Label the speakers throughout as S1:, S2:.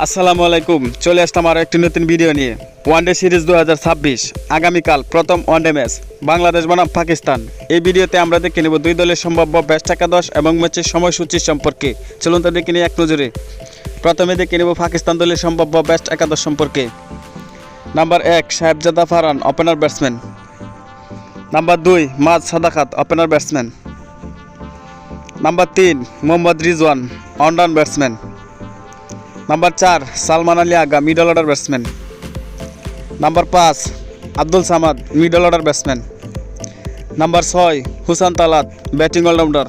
S1: আসসালামু আলাইকুম, চলে আসলাম আরও একটি নতুন ভিডিও নিয়ে। ওয়ানডে সিরিজ 2026 আগামীকাল প্রথম ওয়ানডে ম্যাচ বাংলাদেশ বনাম পাকিস্তান। এই ভিডিওতে আমরা দেখে নেব দুই দলের সম্ভাব্য বেস্ট একাদশ এবং ম্যাচের সময়সূচি সম্পর্কে। চলুন তো দেখে নিই এক নজরে। প্রথমে দেখে নেব পাকিস্তান দলের সম্ভাব্য বেস্ট একাদশ সম্পর্কে। Number 1 Sahibzada Farhan, opener batsman. Number 2 Maaz Sadaqat, opener batsman. Number 3 Mohammad Rizwan, allround batsman. Number 4 Salman Ali Agha, middle order batsman. Number 5 Abdul Samad, middle order batsman. Number 6 Hussain Talat, batting allrounder.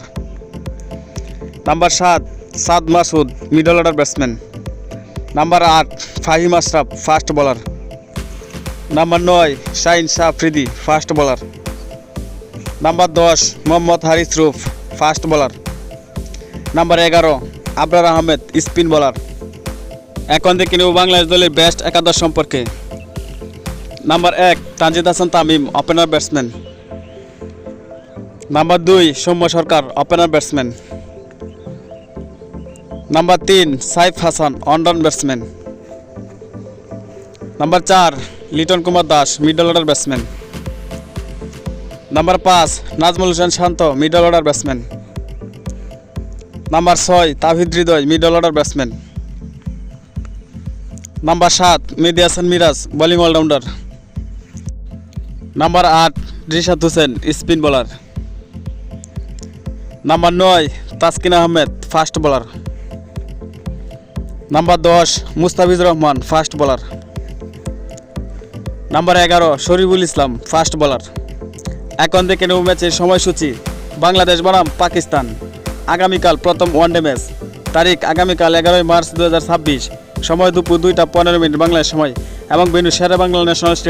S1: Number 7 Saad Masood, middle order batsman. Number 8 Faheem Ashraf, fast bowler. Number 9 Shaheen Shah Afridi, fast bowler. Number 10 Mohammad Haris Rauf, fast bowler. Number 11 Abrar Ahmed, spin bowler. এখন দেখে নেব বাংলাদেশ দলের best একাদশ সম্পর্কে। Number 1 Tanzid Hasan Tamim, opener batsman. Number 2 Soumya Sarkar, opener batsman. Number 3 Saif Hassan, allround batsman. Number 4 Liton Kumar Das, middle order batsman. Number 5 Najmul Hossain Shanto, middle order batsman. Number 6 Towhid Hridoy, middle order batsman. Number 7 Mehidy Hasan Miraz, bowling allrounder. Number 8 Rishad Hossain, spin bowler. Number 9 Taskin Ahmed, fast bowler. Number 10 Mustafizur Rahman, fast bowler. Number 11 Shoriful Islam, fast bowler. এখন দেখে নেব ম্যাচের সময়সূচি বাংলাদেশ বনাম পাকিস্তান। আগামীকাল প্রথম one day match, তারিখ আগামীকাল 11 মার্চ 2026, সময় দুপুর 2টা 15 মিনিট বাংলাদেশ সময় এবং ভেন্যু শেরেবাংলা ন্যাশনাল স্টেডিয়াম।